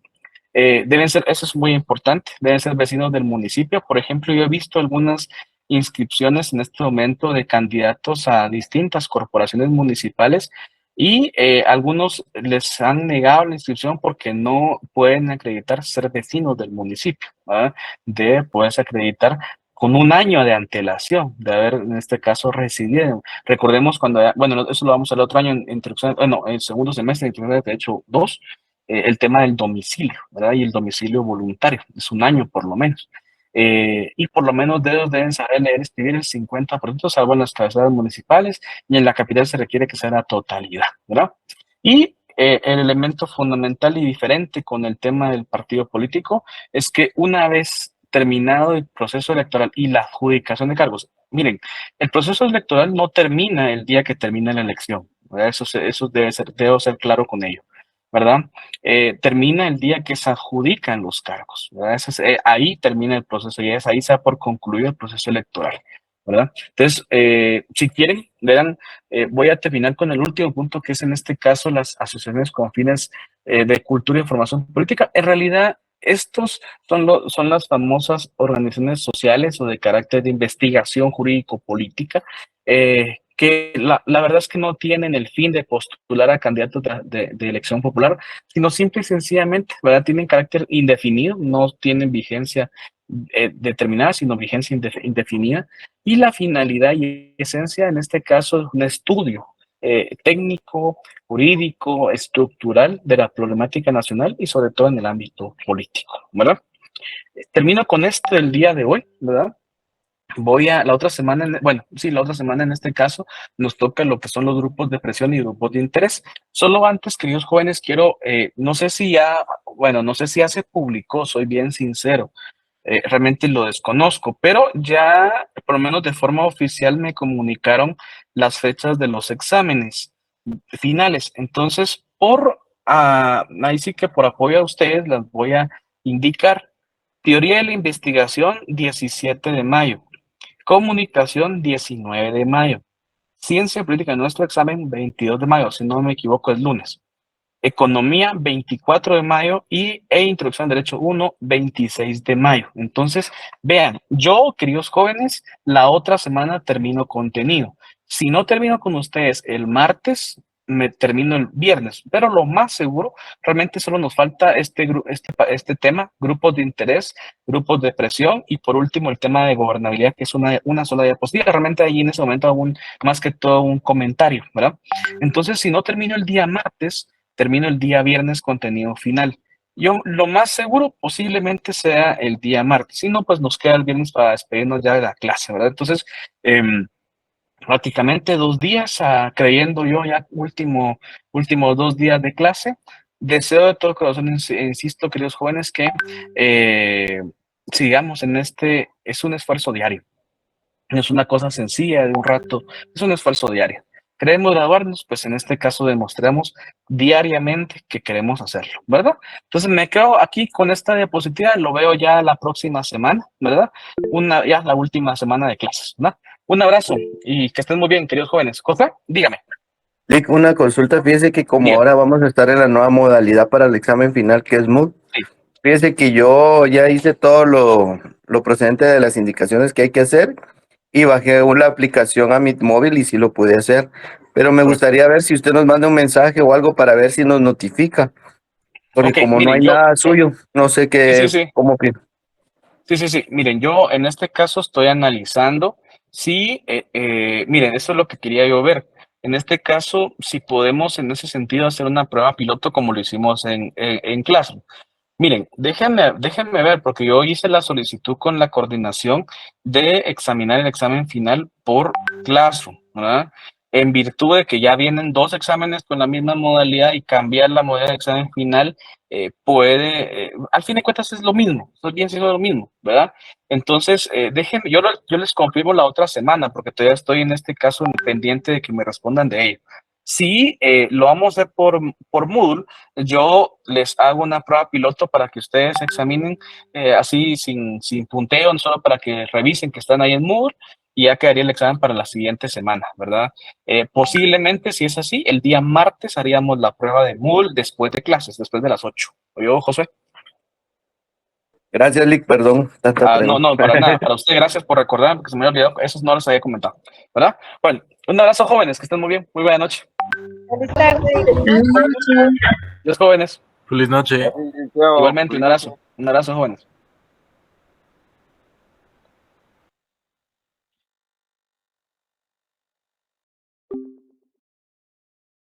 Deben ser, eso es muy importante, deben ser vecinos del municipio. Por ejemplo, yo he visto algunas inscripciones en este momento de candidatos a distintas corporaciones municipales y algunos les han negado la inscripción porque no pueden acreditar ser vecinos del municipio, ¿verdad? De poderse acreditar con un año de antelación, de haber en este caso residido. Recordemos cuando, bueno, eso lo vamos a ver el otro año en introducción, bueno, en segundo semestre, de hecho 2, el tema del domicilio, ¿verdad? Y el domicilio voluntario, es un año por lo menos. Y por lo menos deben saber leer y escribir el 50%, salvo en las cabeceras municipales, y en la capital se requiere que sea la totalidad, ¿verdad? Y el elemento fundamental y diferente con el tema del partido político es que una vez terminado el proceso electoral y la adjudicación de cargos, miren, el proceso electoral no termina el día que termina la elección, ¿verdad? Eso debo ser claro con ello, ¿verdad? Termina el día que se adjudican los cargos, ¿verdad? Ahí termina el proceso y ahí se da por concluido el proceso electoral, ¿verdad? Entonces, si quieren, verán, voy a terminar con el último punto, que es en este caso las asociaciones con fines de cultura y formación política. En realidad, estos son las famosas organizaciones sociales o de carácter de investigación jurídico-política, que la verdad es que no tienen el fin de postular a candidatos de elección popular, sino simple y sencillamente, ¿verdad? Tienen carácter indefinido, no tienen vigencia determinada, sino vigencia indefinida, y la finalidad y esencia en este caso es un estudio técnico, jurídico, estructural de la problemática nacional y sobre todo en el ámbito político, ¿verdad? Termino con esto el día de hoy, ¿verdad? La otra semana en este caso nos toca lo que son los grupos de presión y grupos de interés. Solo antes, queridos jóvenes, quiero, no sé si ya se publicó, soy bien sincero, realmente lo desconozco, pero ya por lo menos de forma oficial me comunicaron las fechas de los exámenes finales. Entonces, ahí sí que por apoyo a ustedes las voy a indicar. Teoría de la investigación, 17 de mayo. Comunicación, 19 de mayo. Ciencia política, nuestro examen, 22 de mayo, si no me equivoco, es lunes. Economía, 24 de mayo e Introducción al Derecho 1, 26 de mayo. Entonces, vean, yo, queridos jóvenes, la otra semana termino contenido. Si no termino con ustedes el martes, me termino el viernes, pero lo más seguro, realmente solo nos falta este tema, grupos de interés, grupos de presión y por último el tema de gobernabilidad, que es una sola diapositiva. Realmente ahí en ese momento hago más que todo un comentario, ¿verdad? Entonces, si no termino el día martes, termino el día viernes contenido final. Yo lo más seguro posiblemente sea el día martes, si no, pues nos queda el viernes para despedirnos ya de la clase, ¿verdad? Entonces, prácticamente 2 días, creyendo yo ya últimos 2 días de clase. Deseo de todo corazón, insisto, queridos jóvenes, que sigamos en es un esfuerzo diario. No es una cosa sencilla de un rato, es un esfuerzo diario. Queremos graduarnos, pues en este caso demostramos diariamente que queremos hacerlo, ¿verdad? Entonces me quedo aquí con esta diapositiva, lo veo ya la próxima semana, ¿verdad? Ya la última semana de clases, ¿verdad? Un abrazo y que estén muy bien, queridos jóvenes. José, dígame. Lick, una consulta, fíjese que como Bien. ahora vamos a estar en la nueva modalidad para el examen final que es MOOC, Sí. fíjese que yo ya hice todo lo procedente de las indicaciones que hay que hacer y bajé la aplicación a mi móvil y sí lo pude hacer, pero me gustaría ver si usted nos manda un mensaje o algo para ver si nos notifica, porque Ok, como no miren, hay nada suyo, no sé sí. cómo Sí. Miren, yo en este caso estoy analizando si, miren, eso es lo que quería yo ver. En este caso, si podemos en ese sentido hacer una prueba piloto como lo hicimos en Classroom. Miren, déjenme ver, porque yo hice la solicitud con la coordinación de examinar el examen final por Classroom, ¿verdad? En virtud de que ya vienen 2 exámenes con la misma modalidad y cambiar la modalidad de examen final al fin de cuentas es lo mismo, estoy bien siendo lo mismo, ¿verdad? Entonces, déjenme, yo les confirmo la otra semana, porque todavía estoy en este caso pendiente de que me respondan de ello. Si lo vamos a hacer por Moodle, yo les hago una prueba piloto para que ustedes examinen así sin punteo, solo para que revisen que están ahí en Moodle y ya quedaría el examen para la siguiente semana, ¿verdad? Posiblemente, si es así, el día martes haríamos la prueba de Moodle después de clases, después de las 8. ¿Oyó, José? Gracias, Lick, perdón, tanta pregunta. No, para nada. Para usted, gracias por recordarme, porque se me había olvidado, eso no les había comentado, ¿verdad? Bueno, un abrazo, jóvenes, que estén muy bien. Muy buena noche. Feliz tarde. Adiós, jóvenes. Feliz noche. Igualmente, un abrazo, jóvenes.